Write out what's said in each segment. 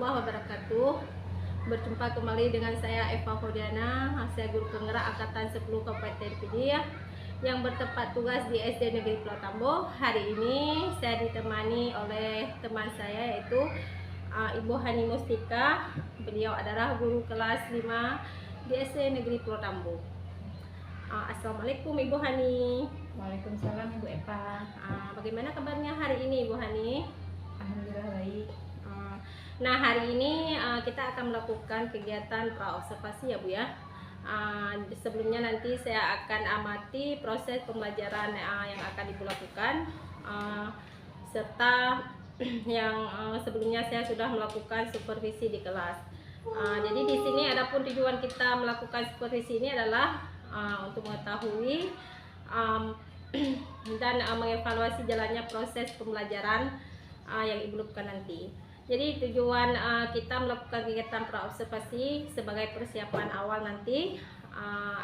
warahmatullahi wabarakatuh. Berjumpa kembali dengan saya Eva Hodiana, saya guru penggerak angkatan 10 Kabupaten Pidi yang bertempat tugas di SD Negeri Pulau Tambo. Hari ini saya ditemani oleh teman saya yaitu Ibu Hani Mustika. Beliau adalah guru kelas 5 di SD Negeri Pulau Tambo. Assalamualaikum Ibu Hani. Waalaikumsalam Ibu Eva. Bagaimana kabarnya hari ini Ibu Hani? Alhamdulillah baik. Nah, hari ini kita akan melakukan kegiatan pra-observasi ya Bu ya. Sebelumnya nanti saya akan amati proses pembelajaran yang akan Ibu lakukan, serta yang sebelumnya saya sudah melakukan supervisi di kelas. Jadi di sini adapun tujuan kita melakukan supervisi ini adalah untuk mengetahui dan mengevaluasi jalannya proses pembelajaran yang Ibu lakukan nanti. Jadi tujuan kita melakukan kegiatan pra-observasi sebagai persiapan awal nanti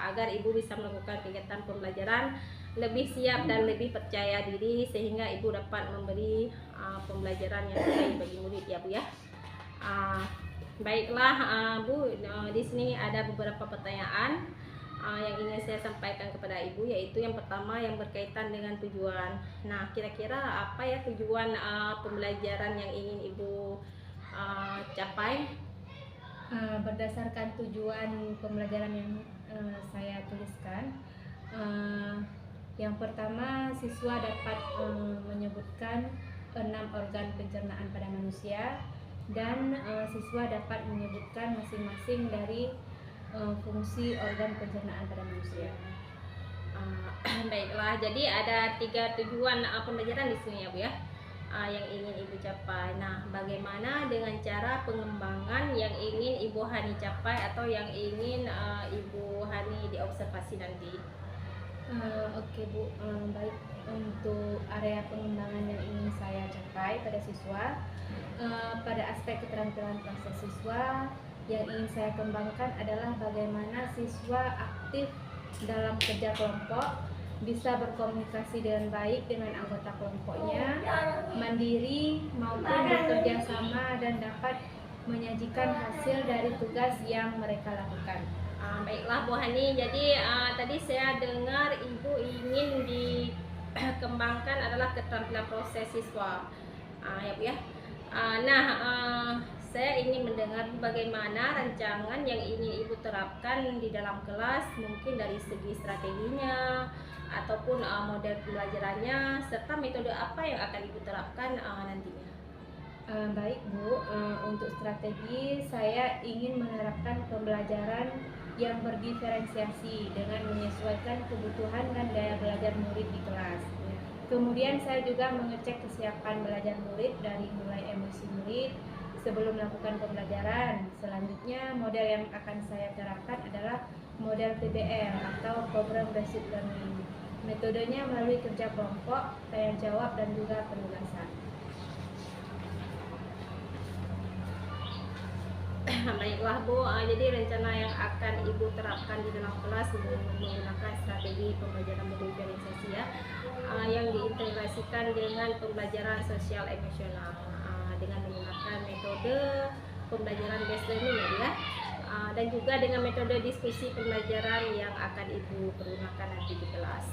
agar Ibu bisa melakukan kegiatan pembelajaran lebih siap dan lebih percaya diri sehingga Ibu dapat memberi pembelajaran yang baik bagi murid ya Bu ya. Baiklah Bu, di sini ada beberapa pertanyaan yang ingin saya sampaikan kepada Ibu, yaitu yang pertama yang berkaitan dengan tujuan. Nah, kira-kira apa ya tujuan pembelajaran yang ingin Ibu capai? Berdasarkan tujuan pembelajaran yang saya tuliskan, yang pertama siswa dapat menyebutkan 6 organ pencernaan pada manusia dan siswa dapat menyebutkan masing-masing dari fungsi organ pencernaan pada manusia. Baiklah, jadi ada 3 tujuan pembelajaran di sini ya Bu ya, yang ingin Ibu capai. Nah, bagaimana dengan cara pengembangan yang ingin Ibu Hani capai atau yang ingin Ibu Hani diobservasi nanti? Oke Bu, baik. Untuk area pengembangan yang ingin saya capai pada siswa, pada aspek keterampilan proses siswa, yang ingin saya kembangkan adalah bagaimana siswa aktif dalam kerja kelompok, bisa berkomunikasi dengan baik dengan anggota kelompoknya, mandiri maupun bekerja sama dan dapat menyajikan hasil dari tugas yang mereka lakukan. Baiklah Bu Hani, jadi tadi saya dengar Ibu ingin dikembangkan adalah keterampilan proses siswa ya Bu ya. Saya ingin mendengar bagaimana rancangan yang ingin Ibu terapkan di dalam kelas, mungkin dari segi strateginya ataupun model pembelajarannya, serta metode apa yang akan Ibu terapkan nantinya. Baik Bu, untuk strategi saya ingin menerapkan pembelajaran yang berdiferensiasi dengan menyesuaikan kebutuhan dan gaya belajar murid di kelas. Kemudian saya juga mengecek kesiapan belajar murid dari mulai emosi murid sebelum melakukan pembelajaran. Selanjutnya model yang akan saya terapkan adalah model PBL atau Program Basic Learning. Metodenya melalui kerja kelompok, tanya jawab dan juga penugasan. Baiklah Bu, jadi rencana yang akan Ibu terapkan di dalam kelas menggunakan strategi pembelajaran berdiferensiasi ya, yang diintegrasikan dengan pembelajaran sosial emosional dengan menggunakan metode pembelajaran based learning ya, dan juga dengan metode diskusi pembelajaran yang akan Ibu pergunakan nanti di kelas.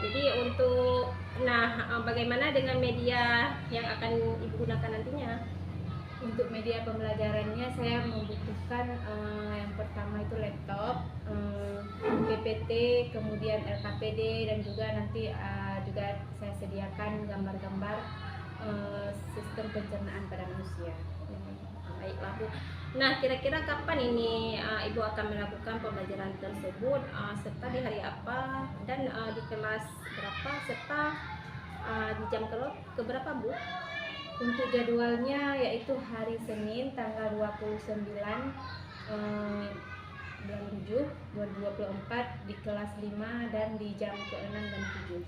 Jadi untuk bagaimana dengan media yang akan Ibu gunakan nantinya? Untuk media pembelajarannya saya membutuhkan yang pertama itu laptop, PPT, kemudian LKPD, dan juga nanti juga saya sediakan gambar-gambar sistem pencernaan pada manusia. Baiklah Bu. Nah, kira-kira kapan ini Ibu akan melakukan pembelajaran tersebut, serta di hari apa dan di kelas berapa, serta di jam keberapa Bu? Untuk jadwalnya yaitu hari Senin tanggal 29 bulan 7 2024 di kelas 5 dan di jam ke-6 dan 7.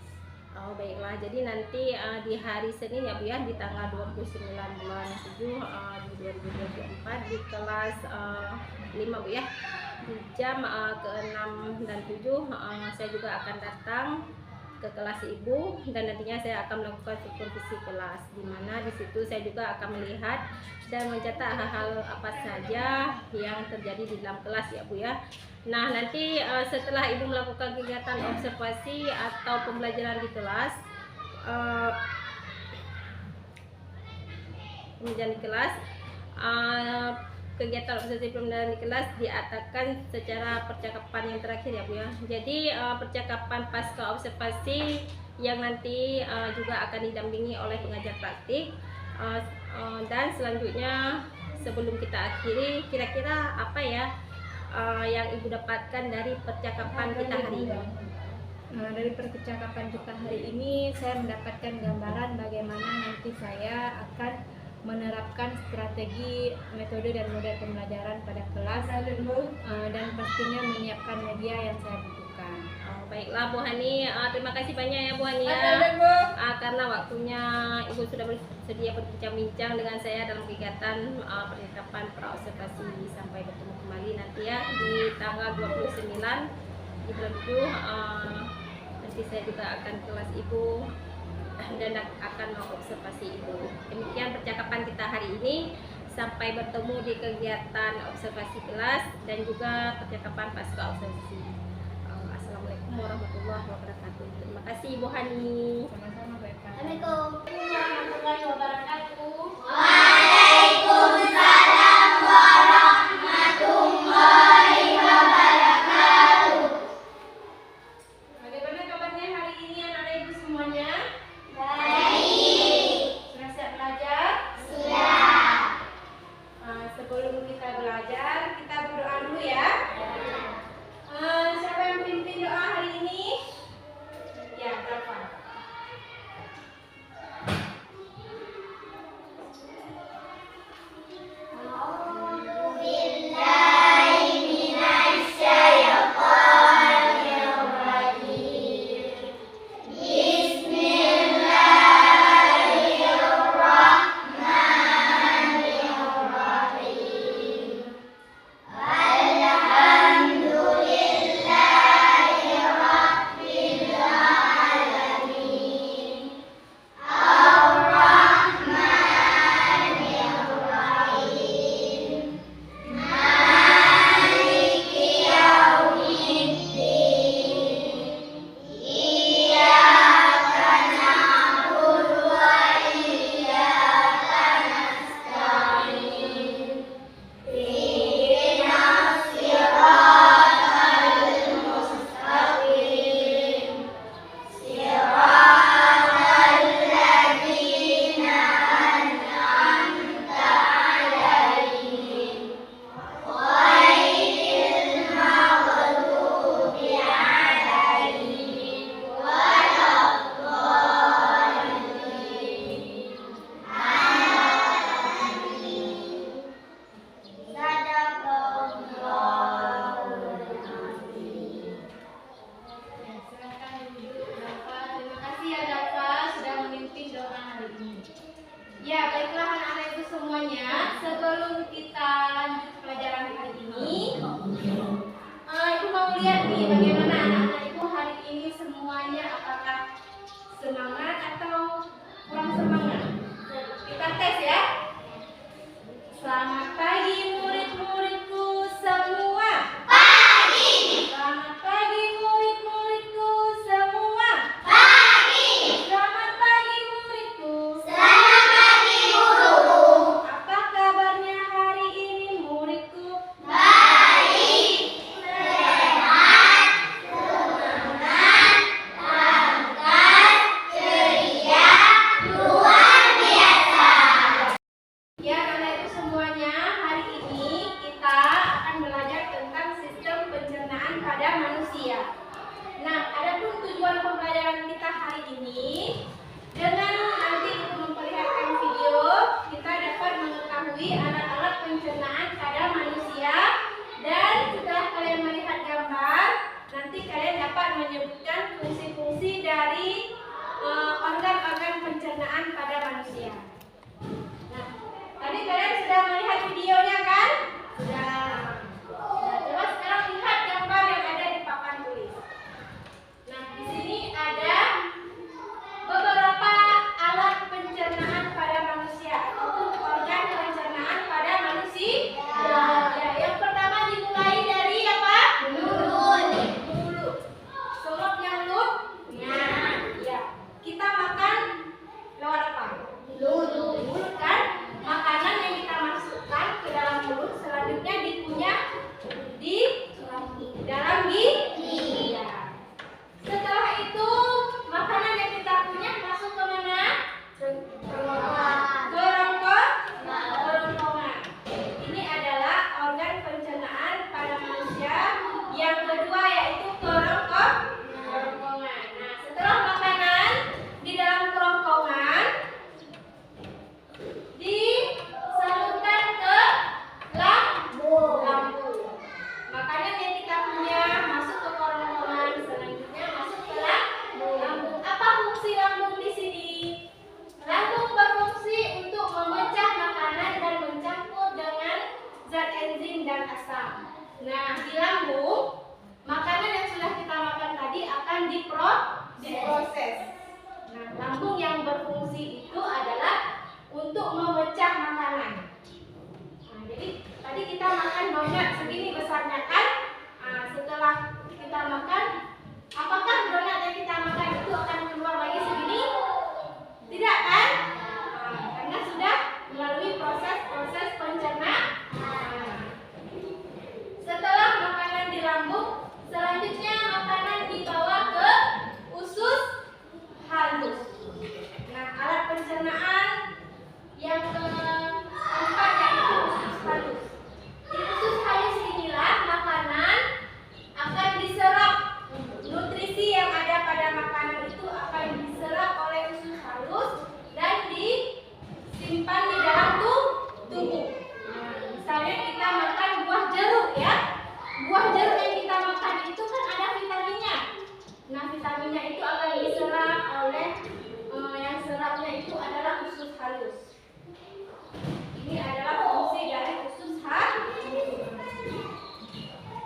Baiklah, jadi nanti di hari Senin ya Bu ya, di tanggal 29 bulan 7 2024 di kelas 5 Bu ya, di jam ke-6 dan 7 saya juga akan datang ke kelas ibu, dan nantinya saya akan melakukan supervisi kelas, di mana di situ saya juga akan melihat dan mencatat hal-hal apa saja yang terjadi di dalam kelas ya Bu ya. Nah nanti setelah ibu melakukan kegiatan observasi atau pembelajaran di kelas, kegiatan observasi pembelajaran di kelas diadakan secara percakapan yang terakhir ya Bu ya. Jadi percakapan pasca observasi yang nanti juga akan didampingi oleh pengajar praktik, dan selanjutnya sebelum kita akhiri, kira-kira apa ya yang ibu dapatkan dari percakapan kita hari ini? Dari percakapan kita hari ini saya mendapatkan gambaran bagaimana nanti saya akan menerapkan strategi, metode dan model pembelajaran pada kelas, dan pastinya menyiapkan media yang saya butuhkan. Baiklah Bu Hani, terima kasih banyak ya Bu Hani ya, karena waktunya ibu sudah bersedia berbincang-bincang dengan saya dalam kegiatan percakapan praobservasi. Sampai bertemu kembali nanti ya di tanggal 29 di bulan 7. Nanti saya juga akan kelas ibu dan akan mengobservasi ibu. Demikian percakapan kita hari ini. Sampai bertemu di kegiatan observasi kelas dan juga percakapan pasca observasi. Assalamualaikum warahmatullahi wabarakatuh. Terima kasih Ibu Hani. Sama-sama Pak Eka. Assalamualaikum warahmatullahi wabarakatuh. Waalaikumsalam warahmatullahi wabarakatuh. Bagaimana kabarnya hari ini anak-anak ibu semuanya? Baik. Sudah siap belajar? Siap. Sebelum kita belajar, kita berdoa dulu ya. Siapa yang pimpin doa hari ini? Ya, Rafa. Ada fungsi lambung di sini? Lambung berfungsi untuk memecah makanan dan mencampur dengan zat enzim dan asam. Nah, di lambung, makanan yang sudah kita makan tadi akan diproses. Nah, lambung yang berfungsi itu adalah untuk memecah makanan. Nah, jadi tadi kita makan donat segini besarnya kan? Nah, setelah kita makan, apakah donat yang kita makan itu akan keluar lagi segini? Tidak kan? Nah, karena sudah melalui proses pencernaan. Setelah makanan di lambung, selanjutnya makanan dibawa ke usus halus. Nah, alat pencernaan yang keempat yaitu usus halus. Di usus halus inilah makanan akan diserap. Nutrisi yang ada pada makanan itu akan diserap oleh usus halus dan disimpan di dalam tubuh. Nah, misalnya kita makan buah jeruk ya. Buah jeruk yang kita makan itu kan ada vitaminnya. Nah, vitaminnya itu akan diserap oleh yang serapnya itu adalah usus halus. Ini adalah fungsi dari usus halus.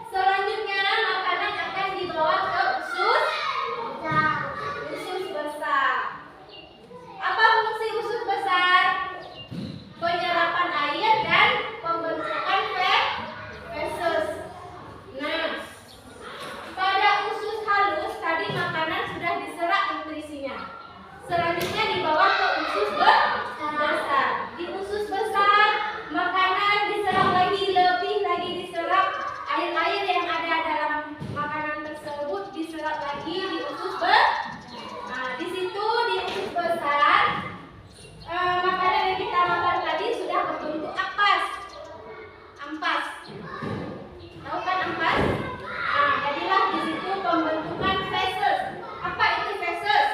Selanjutnya makanan akan dibawa ke usus besar. Apa fungsi usus besar? Penyerapan air dan pembentukan feses. Nah, pada usus halus tadi makanan sudah diserap nutrisinya. Selanjutnya dibawa ke usus besar. Di usus besar makanan diserap lagi, lebih lagi diserap air-air yang ada dalam makanan tersebut diserap lagi di usus besar. Nah, di situ di usus besar makanan yang kita makan tadi sudah berbentuk ampas. Tahu kan ampas? Nah, jadilah di situ pembentukan feses. Apa itu feses?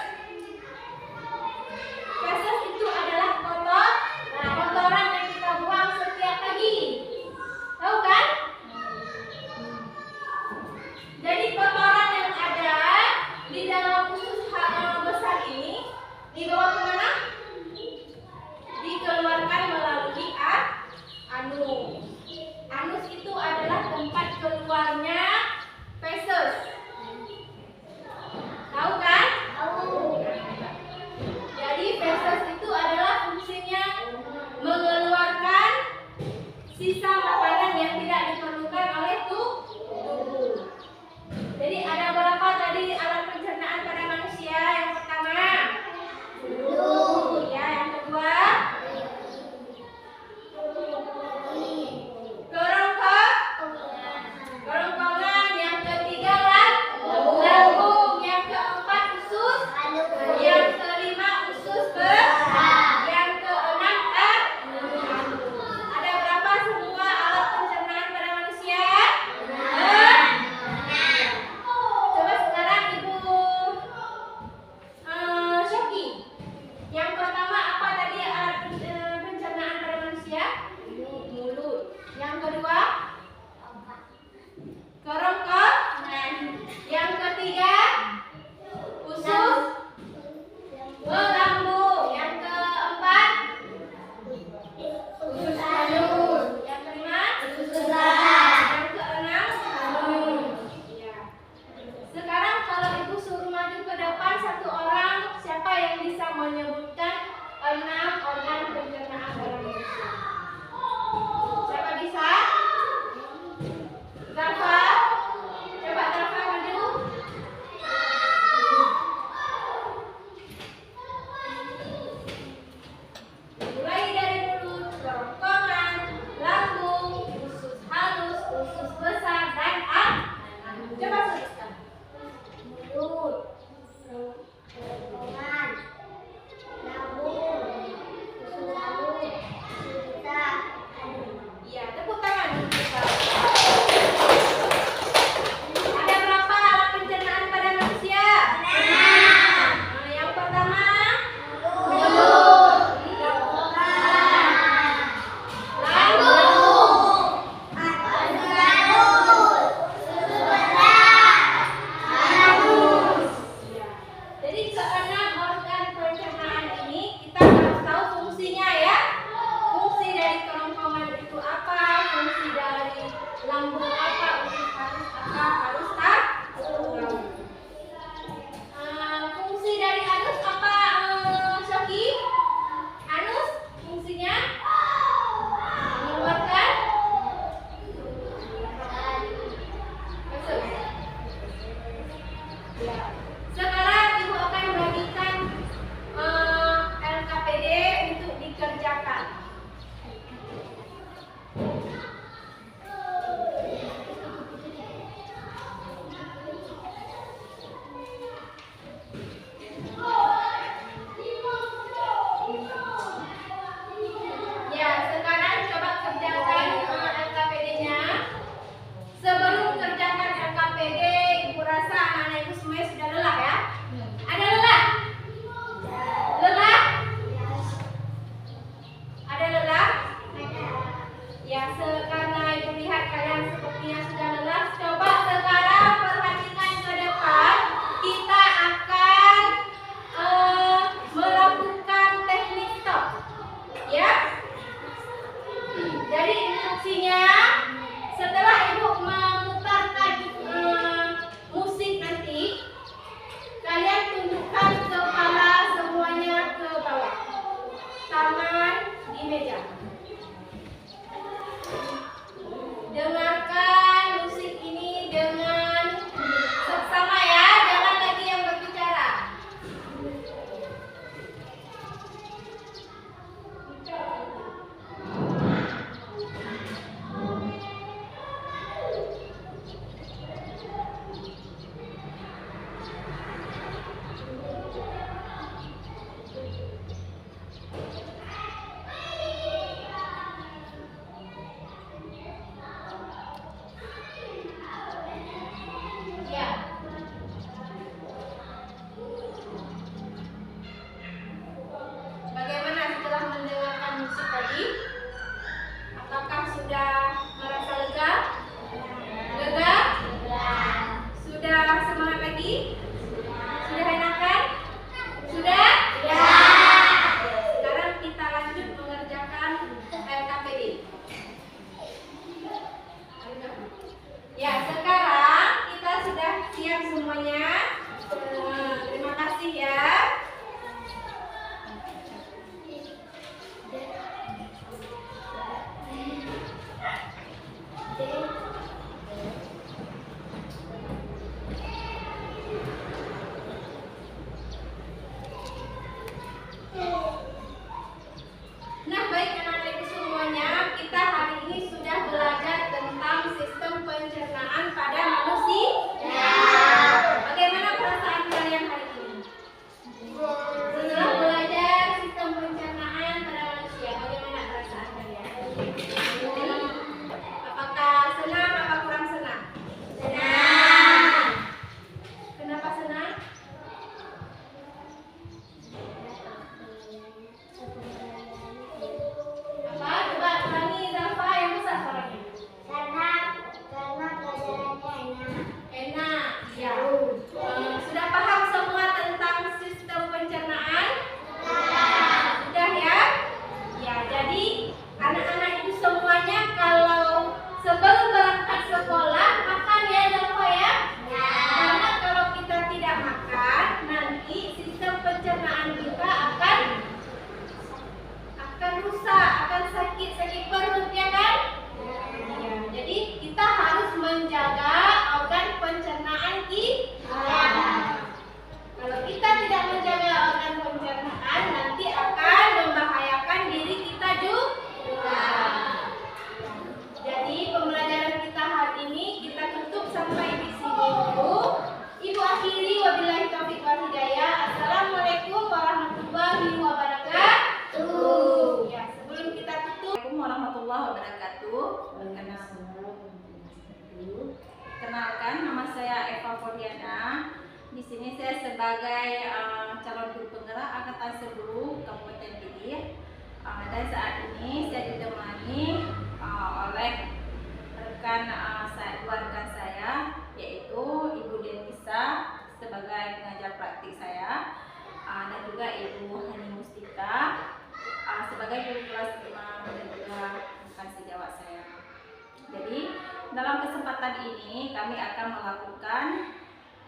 ini kami akan melakukan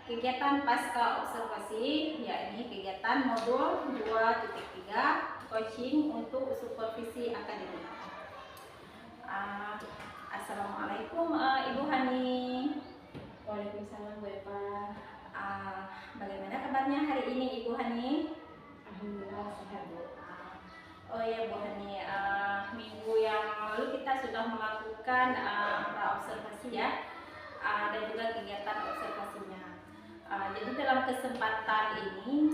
kegiatan pasca observasi, yakni kegiatan modul 2.3 coaching untuk supervisi akademik. Assalamualaikum Ibu Hani. Waalaikumsalam Bu Eva. Bagaimana kabarnya hari ini Ibu Hani? Alhamdulillah sehat Bu. Oh ya Bu Hani, minggu yang lalu kita sudah melakukan pra-observasi ya, dan juga kegiatan observasinya. Jadi dalam kesempatan ini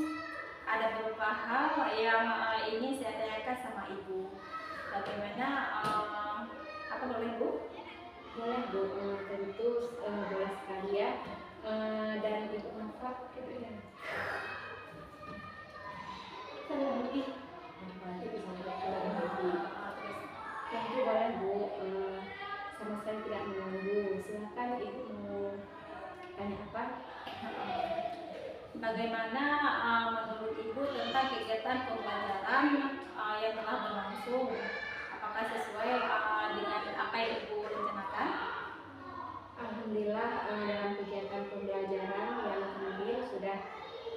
ada beberapa hal yang ini saya tanyakan sama Ibu. Bagaimana, apa boleh Bu? Boleh Bu, tentu boleh sekali ya. Dan Ibu manfaat gitu ya. Kalau lebih nanti bisa berjalan lagi. Tentu boleh Bu, sama sekali tidak mengganggu. Silakan Ibu mau tanya apa? Bagaimana menurut Ibu tentang kegiatan pembelajaran yang telah berlangsung? Apakah sesuai dengan apa yang Ibu rencanakan? Alhamdulillah dalam kegiatan pembelajaran yang kemarin sudah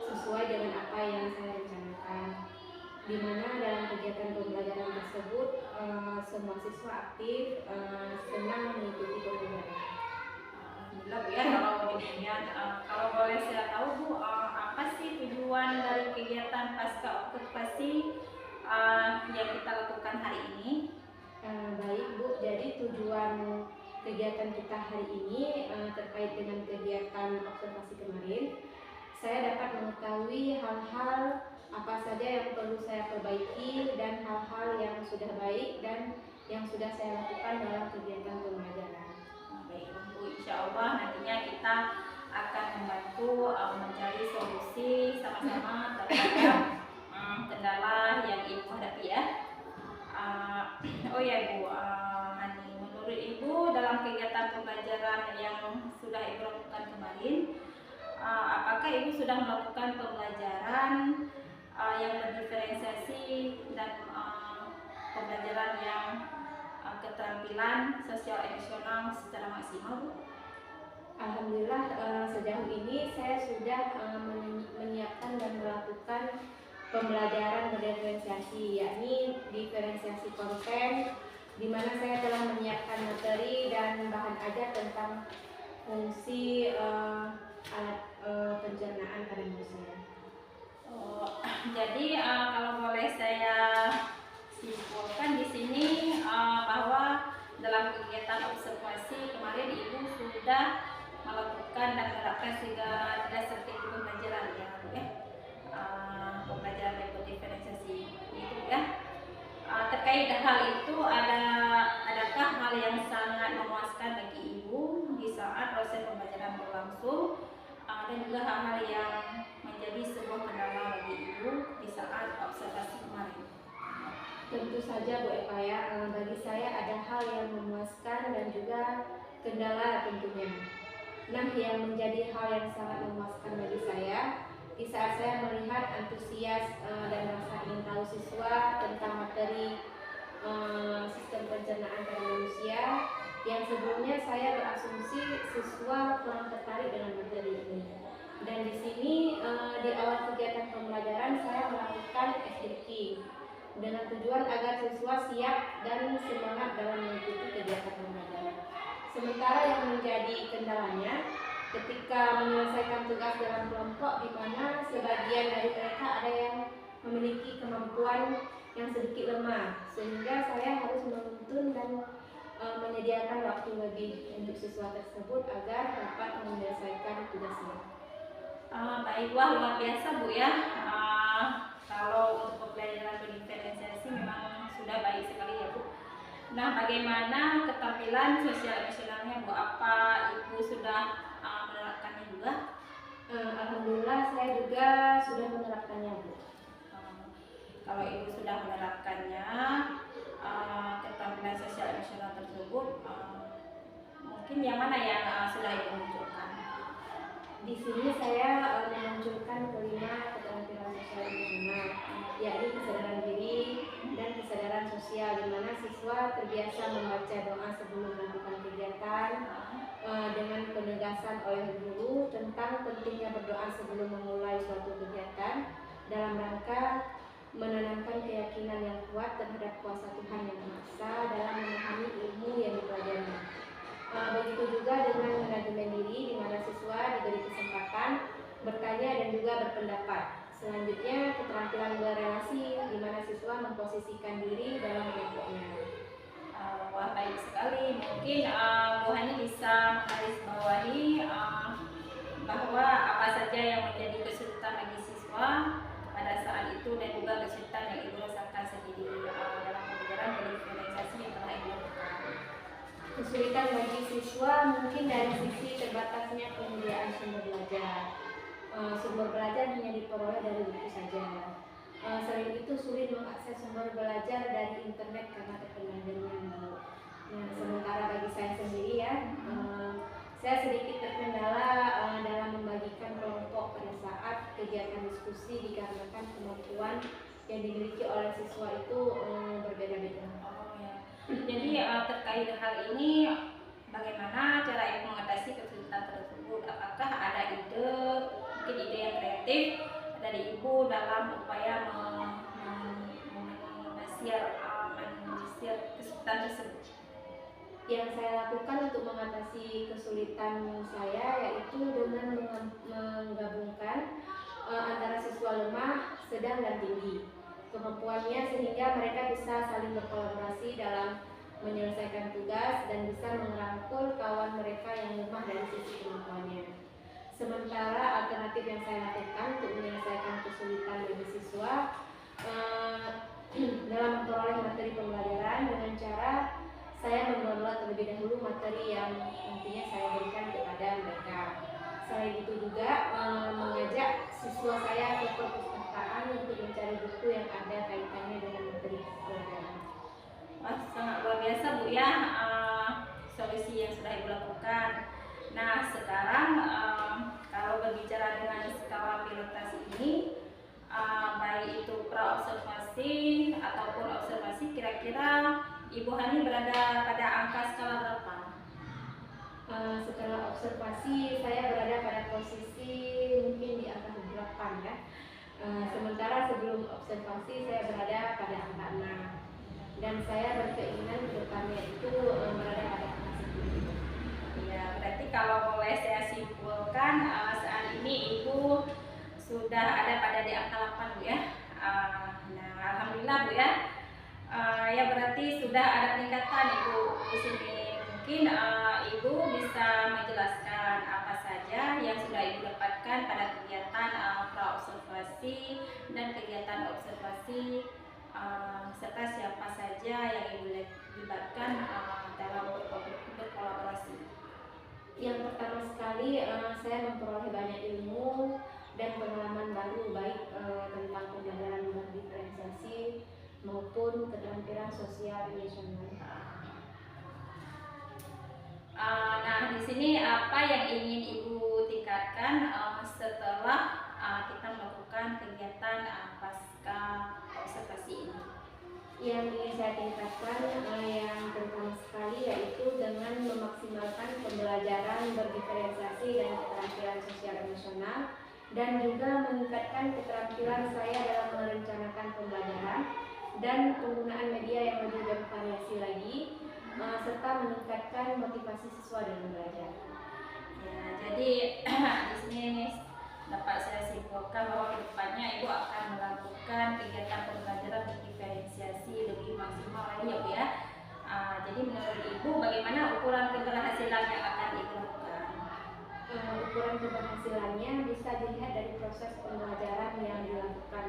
sesuai dengan apa yang saya rencanakan. Di mana dalam kegiatan pembelajaran tersebut semua siswa aktif, senang mengikuti pembelajaran. Alhamdulillah Bu ya, kalau demikian. Kalau boleh saya tahu Bu, apa sih tujuan dari kegiatan pasca observasi yang kita lakukan hari ini? Baik Bu, jadi tujuan kegiatan kita hari ini terkait dengan kegiatan observasi kemarin, saya dapat mengetahui hal-hal apa saja yang perlu saya perbaiki dan hal-hal yang sudah baik dan yang sudah saya lakukan dalam kegiatan pembelajaran. Baiklah Bu, insya Allah nantinya kita akan membantu mencari solusi sama-sama terhadap kendala yang Ibu hadapi ya. Oh ya Bu, Hani, menurut Ibu dalam kegiatan pembelajaran yang sudah Ibu lakukan kemarin, apakah Ibu sudah melakukan pembelajaran yang berdiferensiasi dan pembelajaran yang keterampilan sosial emosional secara maksimal Bu? Alhamdulillah sejauh ini saya sudah menyiapkan dan melakukan pembelajaran berdiferensiasi, yakni diferensiasi konten, di mana saya telah menyiapkan materi dan bahan ajar tentang fungsi alat pencernaan pada manusia. Jadi kalau boleh saya simpulkan di sini bahwa dalam kegiatan observasi kemarin Ibu sudah melakukan dan menerapkan tiga strategi pembelajaran ya Bu ya. Pembelajaran metode diferensiasi itu ya. Terkait hal itu adakah hal yang sangat memuaskan bagi Ibu di saat proses pembelajaran berlangsung, dan juga hal-hal yang menjadi sebuah kendala bagi Ibu di saat observasi kemarin? Tentu saja Bu Eva ya, bagi saya ada hal yang memuaskan dan juga kendala tentunya. Nah, yang menjadi hal yang sangat memuaskan bagi saya di saat saya melihat antusias dan rasa ingin tahu siswa tentang materi sistem pencernaan pada manusia yang sebelumnya saya berasumsi siswa kurang tertarik dengan materi ini. Dan di sini di awal kegiatan pembelajaran saya melakukan SDK dengan tujuan agar siswa siap dan semangat dalam mengikuti kegiatan pembelajaran. Sementara yang menjadi kendalanya ketika menyelesaikan tugas dalam kelompok, di mana sebagian dari mereka ada yang memiliki kemampuan yang sedikit lemah, sehingga saya harus menuntun dan menyediakan waktu lebih untuk siswa tersebut agar dapat menyelesaikan tugasnya. Baiklah, luar biasa Bu ya. Kalau untuk pembelajaran berdiferensiasi memang sudah baik sekali ya Bu. Nah, bagaimana keterampilan sosial emosionalnya Bu? Apa Ibu sudah menerapkannya juga? Alhamdulillah saya juga sudah menerapkannya Bu. Kalau Ibu sudah menerapkannya, keterampilan sosial emosional tersebut mungkin yang mana yang sudah Ibu munculkan? Di sini saya memunculkan kelima keterampilan sosial emosional, yakni kesadaran diri dan kesadaran sosial, di mana siswa terbiasa membaca doa sebelum melakukan kegiatan, dengan penegasan oleh guru tentang pentingnya berdoa sebelum memulai suatu kegiatan dalam rangka menanamkan keyakinan yang kuat terhadap kuasa Tuhan yang Maha Esa dalam memahami ilmu yang dipelajari. Begitu juga dengan manajemen diri, di mana siswa diberi kesempatan bertanya dan juga berpendapat. Selanjutnya, keterampilan berelasi, di mana siswa memposisikan diri dalam kelompoknya. Wah, baik sekali. Mungkin Bu Hani bisa menggarisbawahi bahwa apa saja yang menjadi kesulitan bagi siswa pada saat itu dan juga kesulitan yang Ibu rasakan sendiri dalam pembelajaran berdiferensiasi yang telah Ibu lakukan. Kesulitan bagi siswa mungkin dari sisi terbatasnya penyediaan sumber belajar. Sumber belajar hanya diperoleh dari buku saja. Selain itu sulit mengakses sumber belajar dari internet karena terkendala jaringan. Nah, sementara bagi saya sendiri ya, saya sedikit terkendala dalam membagikan kelompok pada saat kegiatan diskusi dikarenakan kemampuan yang dimiliki oleh siswa itu berbeda-beda. Jadi terkait hal ini, bagaimana cara Ibu mengatasi kesulitan tersebut? Apakah ada ide, mungkin ide yang kreatif dari Ibu dalam upaya menyisir kesulitan tersebut? Yang saya lakukan untuk mengatasi kesulitan saya yaitu dengan menggabungkan antara siswa lemah, sedang, dan tinggi kemampuannya sehingga mereka bisa saling berkolaborasi dalam menyelesaikan tugas dan bisa merangkul kawan mereka yang lemah dari sisi kemampuannya. Sementara alternatif yang saya lakukan untuk menyelesaikan kesulitan bagi siswa dalam memperoleh materi pembelajaran dengan cara saya mendownload terlebih dahulu materi yang nantinya saya berikan kepada mereka. Selain itu juga mengajak siswa saya ke perpustakaan untuk mencari buku yang ada kaitannya dengan materi pelajaran. Wah, sangat luar biasa Bu ya, solusi yang sudah Ibu lakukan. Nah, sekarang kalau berbicara dengan skala prioritas ini, baik itu pra-observasi ataupun observasi, kira-kira Ibu Hani berada pada angka skala berapa? Setelah observasi saya berada pada posisi mungkin di angka 8 ya. Sementara sebelum observasi saya berada pada angka 6 dan saya berkeinginan ke depannya itu berada pada angka 10. Ya, berarti kalau boleh saya simpulkan saat ini Ibu sudah ada pada di angka 8 Bu ya. Nah, alhamdulillah Bu ya. Ya berarti sudah ada peningkatan Ibu di sini. Mungkin Ibu bisa menjelaskan apa saja yang sudah Ibu dapatkan pada kegiatan pra-observasi dan kegiatan observasi serta siapa saja yang Ibu libatkan dalam berkolaborasi. Yang pertama sekali saya memperoleh banyak ilmu dan pengalaman baru baik tentang pembelajaran berdiferensiasi maupun keterampilan sosial emosional. Nah, di sini apa yang ingin Ibu tingkatkan setelah kita melakukan kegiatan pasca observasi ini? Yang ingin saya tingkatkan yang pertama sekali yaitu dengan memaksimalkan pembelajaran berdiferensiasi dan keterampilan sosial emosional dan juga meningkatkan keterampilan saya dalam merencanakan pembelajaran dan penggunaan media yang lebih bervariasi lagi serta meningkatkan motivasi siswa dalam belajar. Ya, jadi di sini dapat saya simpulkan bahwa kedepannya Ibu akan melakukan kegiatan pembelajaran berdiferensiasi lebih maksimal lagi ya Bu ya. Jadi menurut Ibu bagaimana ukuran keberhasilan yang akan Ibu lakukan? Ukuran keberhasilannya bisa dilihat dari proses pembelajaran yang dilakukan.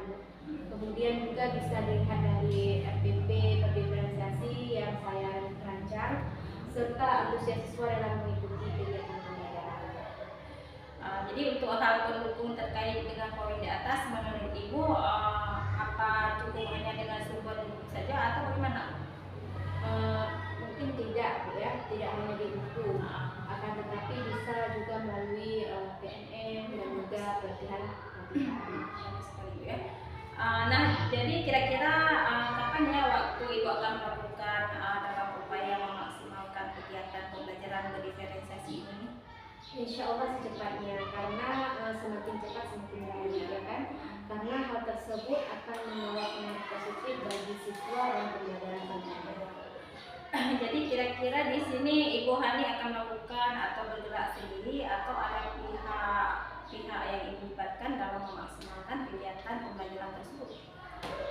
Kemudian juga bisa dilihat dari RPP berdiferensiasi yang saya rancang serta antusias siswa dalam mengikuti kegiatan pembelajaran. Jadi untuk hal pendukung terkait dengan poin di atas, menurut Ibu apa cukup hanya dengan sumber buku saja atau bagaimana? Mungkin tidak Bu ya, tidak hanya di buku, akan tetapi bisa juga melalui PNM dan juga pelatihan. Ya. Nah, jadi kira-kira kapan ya waktu Ibu akan melakukan dalam upaya memaksimalkan kegiatan pembelajaran berdiferensiasi ini? Insya Allah secepatnya, karena semakin cepat semakin baik, ya kan? Karena hal tersebut akan membawa pengaruh positif bagi siswa dan pembelajaran tentunya. Jadi kira-kira di sini Ibu Hani akan melakukan atau bergerak sendiri atau ada pihak yang dilibatkan dalam memaksimalkan kegiatan pembelajaran tersebut?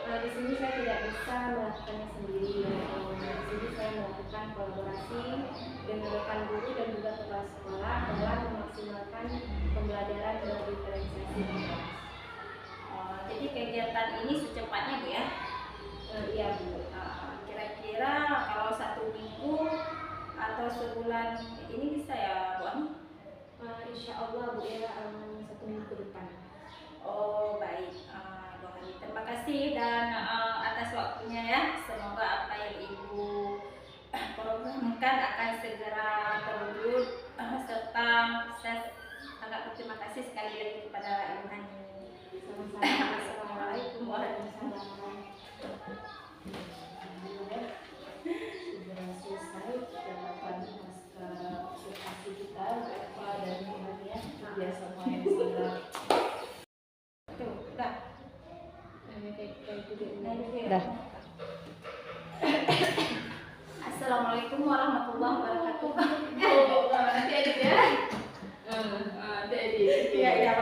Di sini saya tidak bisa melakukannya sendiri. Di sini saya melakukan kolaborasi dengan rekan guru dan juga kepala sekolah dalam memaksimalkan pembelajaran berdiferensiasi. Jadi kegiatan ini secepatnya Bu ya? Iya Bu. Kira-kira kalau 1 minggu atau sebulan ini bisa ya Bu Ani? Insya Allah Bu ya, 1 minggu ke depan. Oh baik, Bu Hani, terima kasih dan atas waktunya ya. Semoga apa yang Ibu programkan akan segera terwujud, serta saya sangat berterima kasih sekali lagi kepada Ibu Hani. Sama-sama. Assalamualaikum warahmatullahi wabarakatuh. Sudah selesai jawaban observasi kita Eva dan Hania. Ya semua yang sudah. Tuh, udah. Dah. Assalamualaikum warahmatullahi wabarakatuh. Nanti edit ya. Nanti edit. Iya,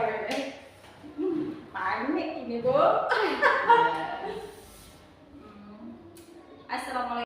panik ini Bu. Assalamualaikum